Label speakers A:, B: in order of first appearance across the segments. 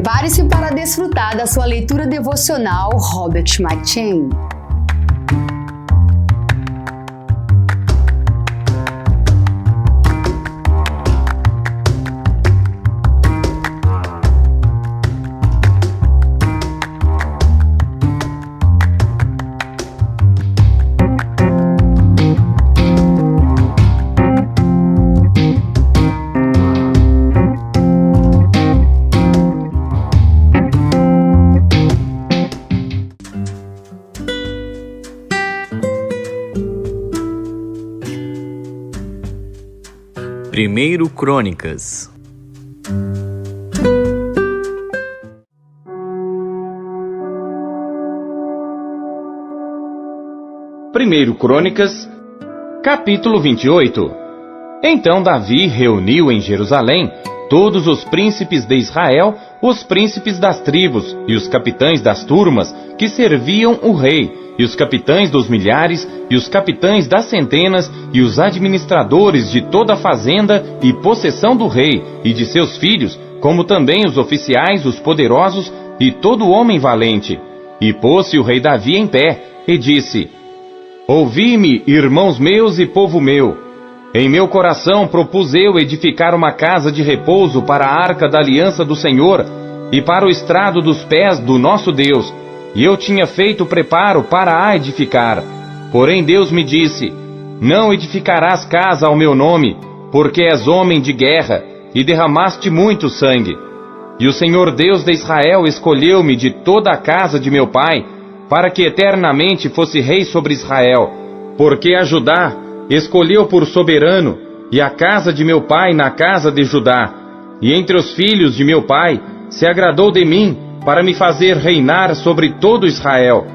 A: Prepare-se para desfrutar da sua leitura devocional Robert McChain.
B: Primeiro Crônicas.
C: Primeiro Crônicas, capítulo 28. Então Davi reuniu em Jerusalém todos os príncipes de Israel, os príncipes das tribos e os capitães das turmas que serviam o rei, e os capitães dos milhares, e os capitães das centenas, e os administradores de toda a fazenda e possessão do rei, e de seus filhos, como também os oficiais, os poderosos, e todo homem valente. E pôs-se o rei Davi em pé, e disse: Ouvi-me, irmãos meus e povo meu. Em meu coração propus eu edificar uma casa de repouso para a arca da aliança do Senhor, e para o estrado dos pés do nosso Deus, e eu tinha feito preparo para a edificar. Porém Deus me disse: Não edificarás casa ao meu nome, porque és homem de guerra, e derramaste muito sangue. E o Senhor Deus de Israel escolheu-me de toda a casa de meu pai, para que eternamente fosse rei sobre Israel. Porque a Judá escolheu por soberano, e a casa de meu pai na casa de Judá. E entre os filhos de meu pai se agradou de mim, para me fazer reinar sobre todo Israel.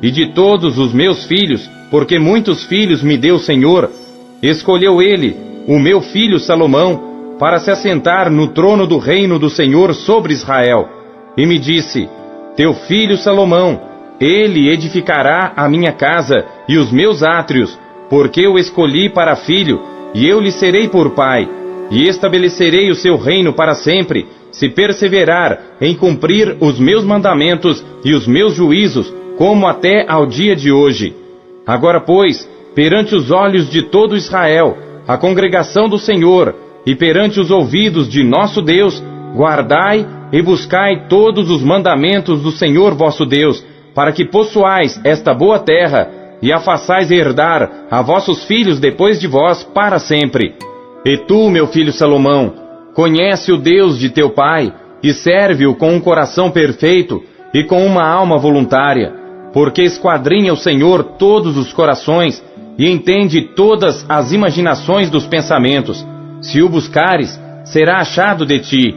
C: E de todos os meus filhos, porque muitos filhos me deu o Senhor, escolheu ele, o meu filho Salomão, para se assentar no trono do reino do Senhor sobre Israel. E me disse: Teu filho Salomão, ele edificará a minha casa e os meus átrios, porque eu escolhi para filho, e eu lhe serei por pai, e estabelecerei o seu reino para sempre, se perseverar em cumprir os meus mandamentos e os meus juízos, como até ao dia de hoje. Agora, pois, perante os olhos de todo Israel, a congregação do Senhor, e perante os ouvidos de nosso Deus, guardai e buscai todos os mandamentos do Senhor vosso Deus, para que possuais esta boa terra, e a façais herdar a vossos filhos depois de vós para sempre. E tu, meu filho Salomão, conhece o Deus de teu pai, e serve-o com um coração perfeito e com uma alma voluntária, porque esquadrinha o Senhor todos os corações, e entende todas as imaginações dos pensamentos. Se o buscares, será achado de ti,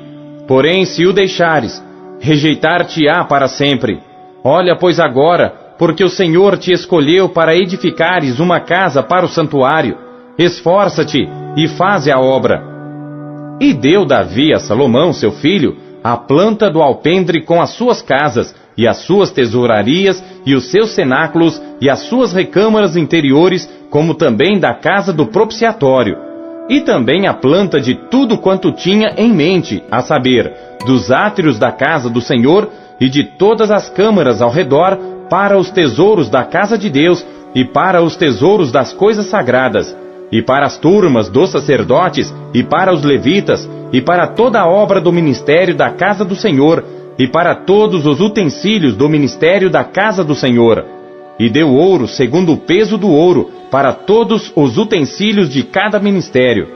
C: porém se o deixares, rejeitar-te-á para sempre. Olha, pois agora, porque o Senhor te escolheu para edificares uma casa para o santuário. Esforça-te e faze a obra. E deu Davi a Salomão, seu filho, a planta do alpendre com as suas casas, e as suas tesourarias, e os seus cenáculos, e as suas recâmaras interiores, como também da casa do propiciatório. E também a planta de tudo quanto tinha em mente, a saber, dos átrios da casa do Senhor, e de todas as câmaras ao redor, para os tesouros da casa de Deus, e para os tesouros das coisas sagradas, e para as turmas dos sacerdotes, e para os levitas, e para toda a obra do ministério da casa do Senhor, e para todos os utensílios do ministério da casa do Senhor. E deu ouro segundo o peso do ouro, para todos os utensílios de cada ministério.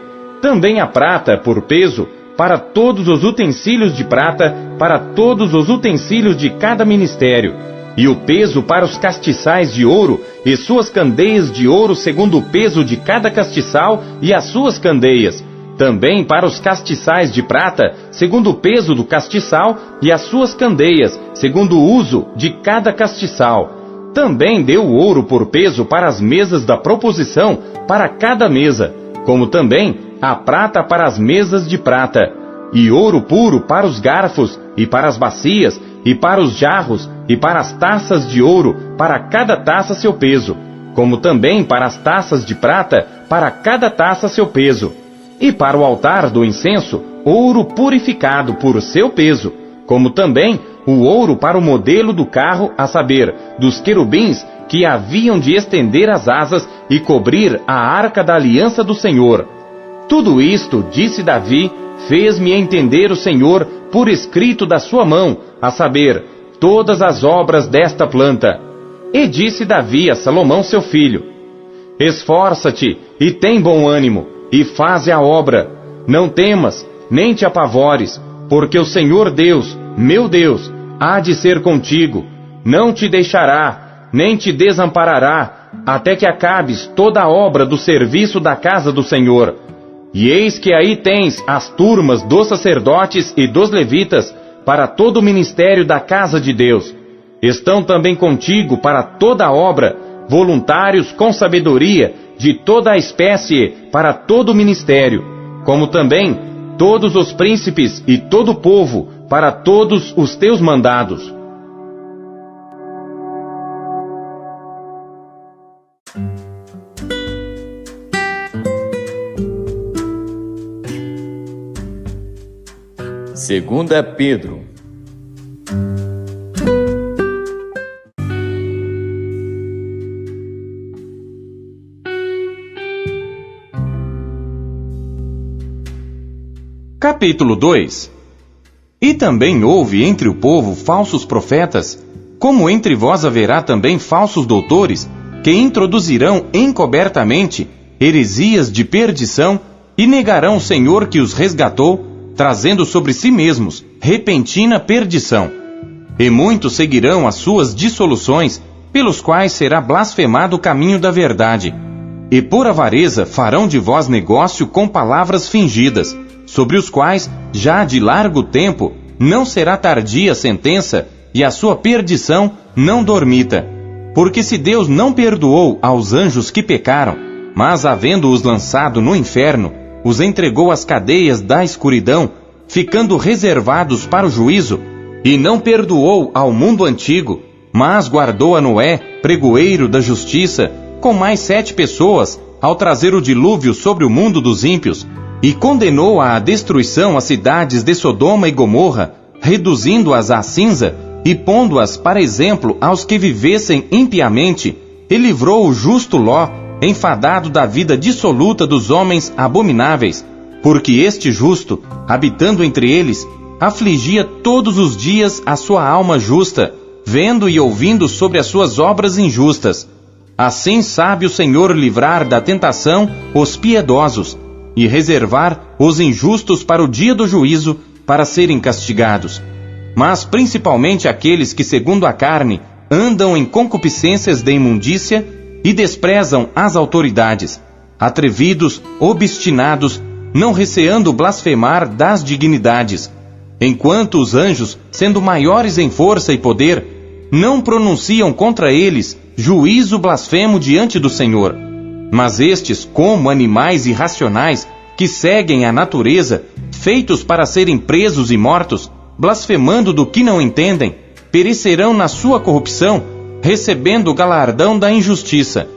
C: Também a prata por peso, para todos os utensílios de prata, para todos os utensílios de cada ministério. E o peso para os castiçais de ouro, e suas candeias de ouro segundo o peso de cada castiçal, e as suas candeias. Também para os castiçais de prata, segundo o peso do castiçal, e as suas candeias, segundo o uso de cada castiçal. Também deu ouro por peso para as mesas da proposição, para cada mesa, como também a prata para as mesas de prata, e ouro puro para os garfos, e para as bacias, e para os jarros, e para as taças de ouro, para cada taça seu peso, como também para as taças de prata, para cada taça seu peso. E para o altar do incenso, ouro purificado por seu peso, como também o ouro para o modelo do carro, a saber, dos querubins que haviam de estender as asas e cobrir a arca da aliança do Senhor. Tudo isto, disse Davi, fez-me entender o Senhor por escrito da sua mão, a saber, todas as obras desta planta. E disse Davi a Salomão seu filho: esforça-te e tem bom ânimo, e faze a obra. Não temas, nem te apavores, porque o Senhor Deus, meu Deus, há de ser contigo. Não te deixará, nem te desamparará, até que acabes toda a obra do serviço da casa do Senhor. E eis que aí tens as turmas dos sacerdotes e dos levitas para todo o ministério da casa de Deus. Estão também contigo para toda a obra, voluntários com sabedoria, de toda a espécie para todo o ministério, como também todos os príncipes e todo o povo para todos os teus mandados.
B: Segunda Pedro.
C: Capítulo 2. E também houve entre o povo falsos profetas, como entre vós haverá também falsos doutores, que introduzirão encobertamente heresias de perdição e negarão o Senhor que os resgatou, trazendo sobre si mesmos repentina perdição. E muitos seguirão as suas dissoluções, pelos quais será blasfemado o caminho da verdade. E por avareza farão de vós negócio com palavras fingidas, sobre os quais, já de largo tempo, não será tardia a sentença, e a sua perdição não dormita. Porque se Deus não perdoou aos anjos que pecaram, mas havendo-os lançado no inferno, os entregou às cadeias da escuridão, ficando reservados para o juízo, e não perdoou ao mundo antigo, mas guardou a Noé, pregoeiro da justiça, com mais 7 pessoas, ao trazer o dilúvio sobre o mundo dos ímpios, e condenou à destruição as cidades de Sodoma e Gomorra, reduzindo-as à cinza, e pondo-as para exemplo aos que vivessem impiamente, e livrou o justo Ló, enfadado da vida dissoluta dos homens abomináveis, porque este justo, habitando entre eles, afligia todos os dias a sua alma justa, vendo e ouvindo sobre as suas obras injustas. Assim sabe o Senhor livrar da tentação os piedosos, e reservar os injustos para o dia do juízo, para serem castigados. Mas principalmente aqueles que, segundo a carne, andam em concupiscências de imundícia e desprezam as autoridades, atrevidos, obstinados, não receando blasfemar das dignidades, enquanto os anjos, sendo maiores em força e poder, não pronunciam contra eles juízo blasfemo diante do Senhor. Mas estes, como animais irracionais, que seguem a natureza, feitos para serem presos e mortos, blasfemando do que não entendem, perecerão na sua corrupção, recebendo o galardão da injustiça.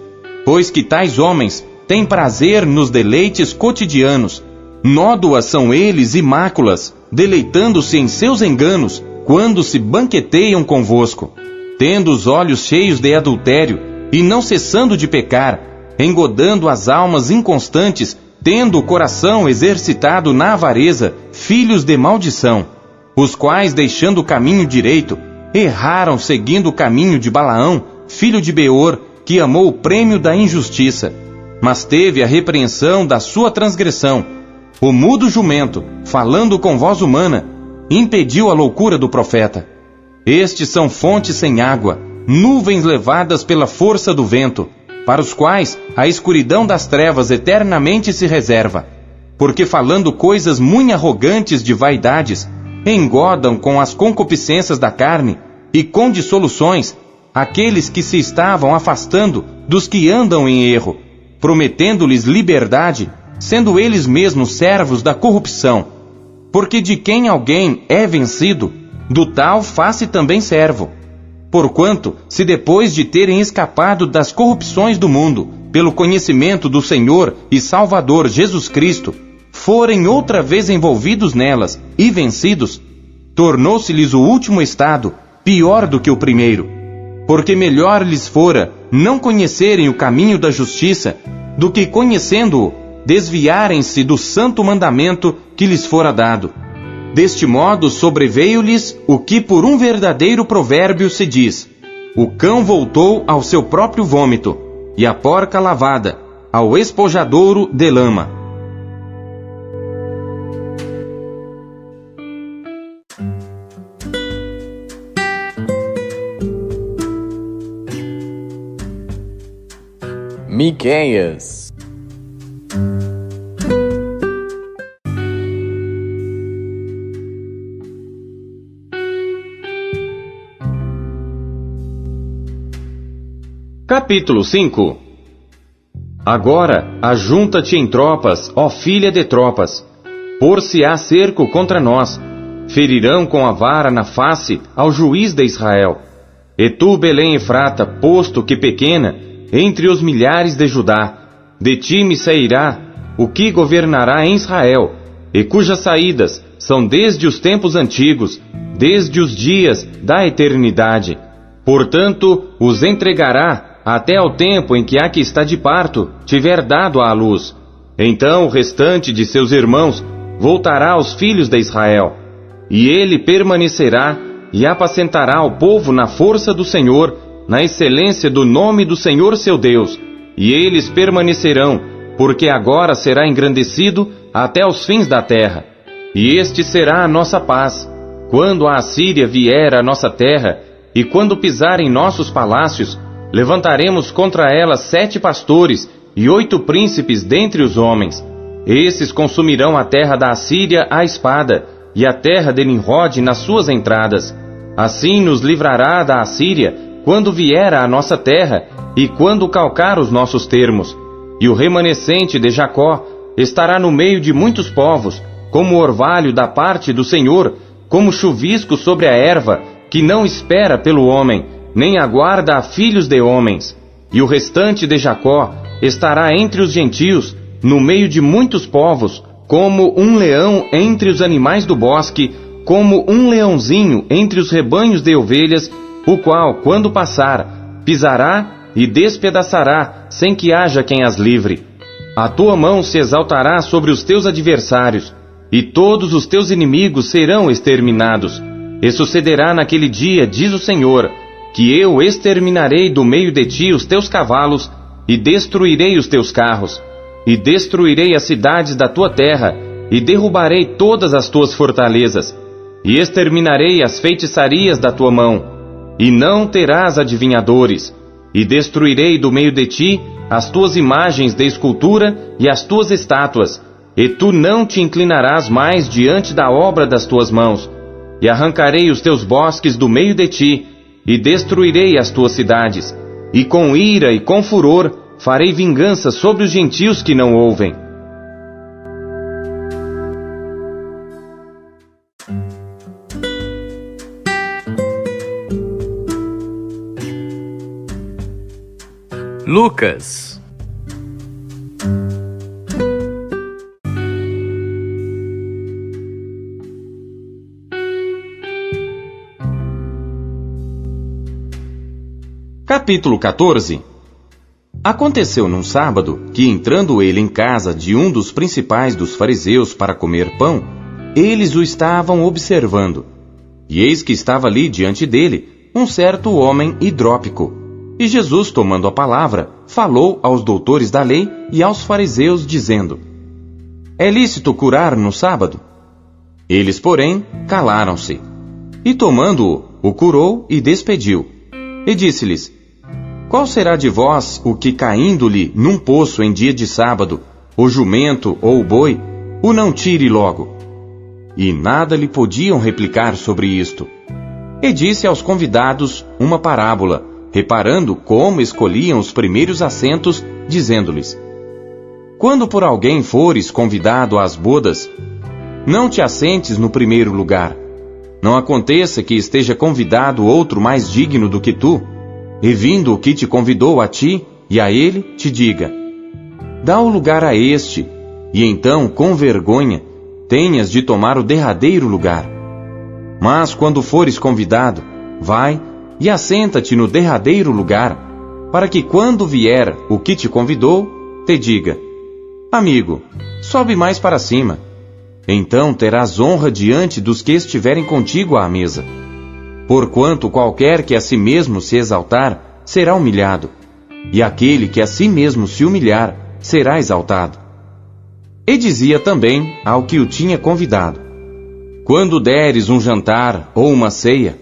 C: Pois que tais homens têm prazer nos deleites cotidianos, nódoas são eles e máculas, deleitando-se em seus enganos, quando se banqueteiam convosco, tendo os olhos cheios de adultério, e não cessando de pecar, engodando as almas inconstantes, tendo o coração exercitado na avareza, filhos de maldição, os quais, deixando o caminho direito, erraram seguindo o caminho de Balaão, filho de Beor, que amou o prêmio da injustiça, mas teve a repreensão da sua transgressão. O mudo jumento, falando com voz humana, impediu a loucura do profeta. Estes são fontes sem água, nuvens levadas pela força do vento, para os quais a escuridão das trevas eternamente se reserva, porque falando coisas muito arrogantes de vaidades, engodam com as concupiscências da carne e com dissoluções aqueles que se estavam afastando dos que andam em erro, prometendo-lhes liberdade, sendo eles mesmos servos da corrupção. Porque de quem alguém é vencido, do tal faz-se também servo. Porquanto, se depois de terem escapado das corrupções do mundo, pelo conhecimento do Senhor e Salvador Jesus Cristo, forem outra vez envolvidos nelas e vencidos, tornou-se-lhes o último estado pior do que o primeiro, porque melhor lhes fora não conhecerem o caminho da justiça, do que conhecendo-o, desviarem-se do santo mandamento que lhes fora dado. Deste modo sobreveio-lhes o que por um verdadeiro provérbio se diz: o cão voltou ao seu próprio vômito, e a porca lavada ao espojadouro de lama.
B: Miqueias.
C: Capítulo 5. Agora ajunta-te em tropas, ó filha de tropas. Por-se-á cerco contra nós. Ferirão com a vara na face ao juiz de Israel. E tu, Belém Efrata, posto que pequena, entre os milhares de Judá, de ti me sairá o que governará em Israel, e cujas saídas são desde os tempos antigos, desde os dias da eternidade. Portanto, os entregará até ao tempo em que a que está de parto tiver dado à luz. Então o restante de seus irmãos voltará aos filhos de Israel, e ele permanecerá e apacentará o povo na força do Senhor, na excelência do nome do Senhor seu Deus, e eles permanecerão, porque agora será engrandecido até os fins da terra. E este será a nossa paz. Quando a Assíria vier à nossa terra, e quando pisar em nossos palácios, levantaremos contra ela 7 pastores e 8 príncipes dentre os homens. Esses consumirão a terra da Assíria à espada, e a terra de Nimrod nas suas entradas. Assim nos livrará da Assíria, quando vier à nossa terra, e quando calcar os nossos termos. E o remanescente de Jacó estará no meio de muitos povos, como orvalho da parte do Senhor, como chuvisco sobre a erva, que não espera pelo homem, nem aguarda a filhos de homens. E o restante de Jacó estará entre os gentios, no meio de muitos povos, como um leão entre os animais do bosque, como um leãozinho entre os rebanhos de ovelhas, o qual, quando passar, pisará e despedaçará, sem que haja quem as livre. A tua mão se exaltará sobre os teus adversários, e todos os teus inimigos serão exterminados. E sucederá naquele dia, diz o Senhor, que eu exterminarei do meio de ti os teus cavalos, e destruirei os teus carros, e destruirei as cidades da tua terra, e derrubarei todas as tuas fortalezas, e exterminarei as feitiçarias da tua mão, e não terás adivinhadores, e destruirei do meio de ti as tuas imagens de escultura e as tuas estátuas, e tu não te inclinarás mais diante da obra das tuas mãos, e arrancarei os teus bosques do meio de ti, e destruirei as tuas cidades, e com ira e com furor farei vingança sobre os gentios que não ouvem.
B: Lucas.
C: Capítulo 14. Aconteceu num sábado que, entrando ele em casa de um dos principais dos fariseus para comer pão, eles o estavam observando. E eis que estava ali diante dele um certo homem hidrópico. E Jesus, tomando a palavra, falou aos doutores da lei e aos fariseus, dizendo: É lícito curar no sábado? Eles, porém, calaram-se. E tomando-o, o curou e despediu. E disse-lhes: Qual será de vós o que, caindo-lhe num poço em dia de sábado, o jumento ou o boi, o não tire logo? E nada lhe podiam replicar sobre isto. E disse aos convidados uma parábola, reparando como escolhiam os primeiros assentos, dizendo-lhes: Quando por alguém fores convidado às bodas, não te assentes no primeiro lugar. Não aconteça que esteja convidado outro mais digno do que tu, e vindo o que te convidou a ti e a ele, te diga: Dá o lugar a este, e então, com vergonha, tenhas de tomar o derradeiro lugar. Mas quando fores convidado, vai e assenta-te no derradeiro lugar, para que quando vier o que te convidou, te diga: amigo, sobe mais para cima. Então terás honra diante dos que estiverem contigo à mesa. Porquanto qualquer que a si mesmo se exaltar, será humilhado, e aquele que a si mesmo se humilhar, será exaltado. E dizia também ao que o tinha convidado: quando deres um jantar ou uma ceia,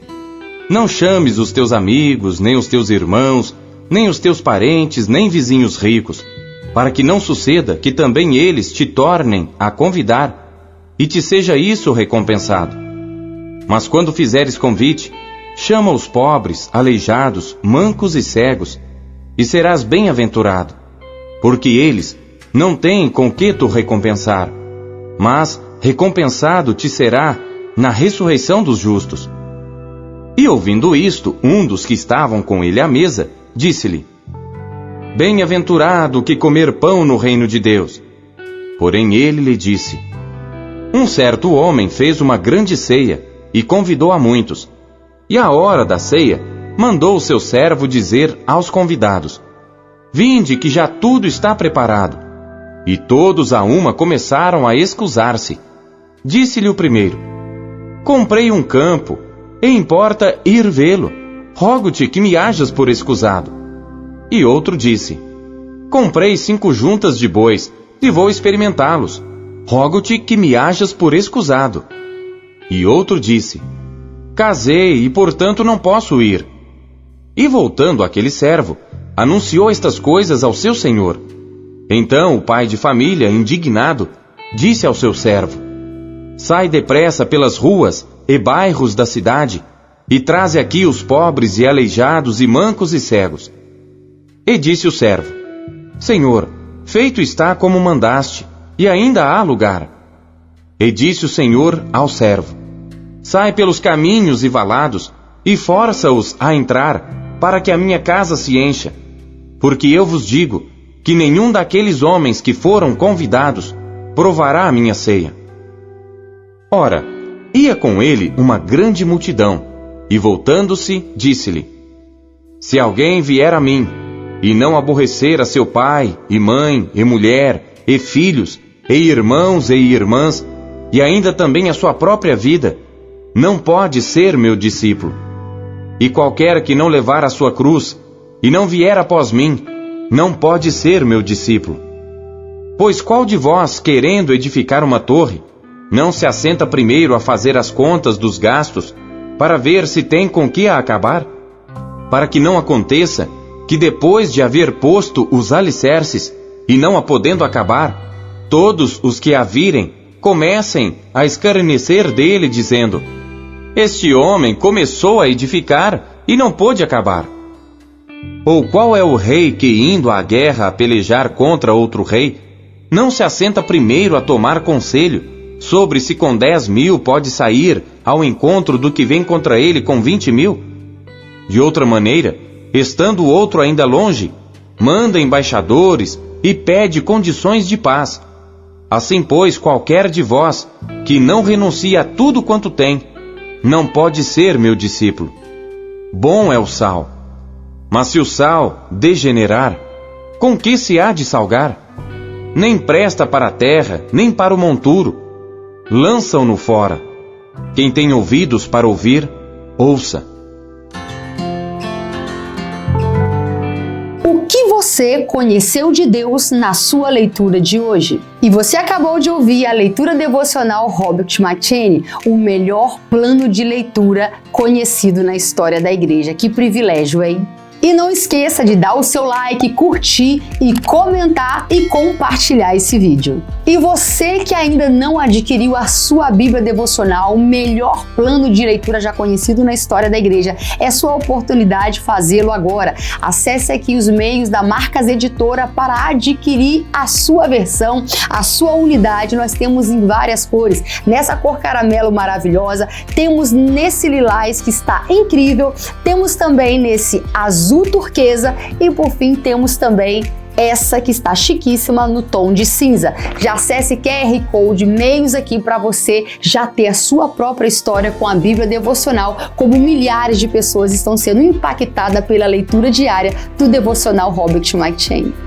C: não chames os teus amigos, nem os teus irmãos, nem os teus parentes, nem vizinhos ricos, para que não suceda que também eles te tornem a convidar, e te seja isso recompensado. Mas quando fizeres convite, chama os pobres, aleijados, mancos e cegos, e serás bem-aventurado, porque eles não têm com que tu recompensar, mas recompensado te será na ressurreição dos justos. E ouvindo isto, um dos que estavam com ele à mesa, disse-lhe: bem-aventurado que comer pão no reino de Deus. Porém ele lhe disse: um certo homem fez uma grande ceia e convidou a muitos. E à hora da ceia, mandou o seu servo dizer aos convidados: vinde, que já tudo está preparado. E todos a uma começaram a escusar-se. Disse-lhe o primeiro: comprei um campo, e importa ir vê-lo. Rogo-te que me hajas por escusado. E outro disse: comprei 5 juntas de bois, e vou experimentá-los. Rogo-te que me hajas por escusado. E outro disse: casei e portanto não posso ir. E voltando aquele servo, anunciou estas coisas ao seu senhor. Então o pai de família, indignado, disse ao seu servo: sai depressa pelas ruas e bairros da cidade, e traze aqui os pobres e aleijados e mancos e cegos. E disse o servo: Senhor, feito está como mandaste, e ainda há lugar. E disse o Senhor ao servo: sai pelos caminhos e valados, e força-os a entrar, para que a minha casa se encha. Porque eu vos digo que nenhum daqueles homens que foram convidados provará a minha ceia. Ora, ia com ele uma grande multidão, e voltando-se, disse-lhe: se alguém vier a mim, e não aborrecer a seu pai, e mãe, e mulher, e filhos, e irmãos e irmãs, e ainda também a sua própria vida, não pode ser meu discípulo. E qualquer que não levar a sua cruz, e não vier após mim, não pode ser meu discípulo. Pois qual de vós, querendo edificar uma torre, não se assenta primeiro a fazer as contas dos gastos, para ver se tem com que a acabar? Para que não aconteça que depois de haver posto os alicerces, e não a podendo acabar, todos os que a virem comecem a escarnecer dele, dizendo: este homem começou a edificar e não pôde acabar. Ou qual é o rei que, indo à guerra a pelejar contra outro rei, não se assenta primeiro a tomar conselho sobre se com 10.000 pode sair ao encontro do que vem contra ele com 20.000? De outra maneira, estando o outro ainda longe, manda embaixadores e pede condições de paz. Assim, pois, qualquer de vós que não renuncia a tudo quanto tem, não pode ser meu discípulo. Bom é o sal, mas se o sal degenerar, com que se há de salgar? Nem presta para a terra, nem para o monturo. Lançam-no fora. Quem tem ouvidos para ouvir, ouça.
A: O que você conheceu de Deus na sua leitura de hoje? E você acabou de ouvir a leitura devocional Robert McCheyne, o melhor plano de leitura conhecido na história da igreja. Que privilégio, hein? E não esqueça de dar o seu like, curtir e comentar e compartilhar esse vídeo. E você que ainda não adquiriu a sua Bíblia devocional, o melhor plano de leitura já conhecido na história da igreja, é sua oportunidade de fazê-lo agora. Acesse aqui os meios da Marcas Editora para adquirir a sua versão, a sua unidade. Nós temos em várias cores. Nessa cor caramelo maravilhosa, temos nesse lilás que está incrível, temos também nesse azul turquesa e por fim temos também essa que está chiquíssima no tom de cinza. Já acesse QR Code, meios aqui para você já ter a sua própria história com a Bíblia Devocional, como milhares de pessoas estão sendo impactadas pela leitura diária do Devocional Robert McCheyne.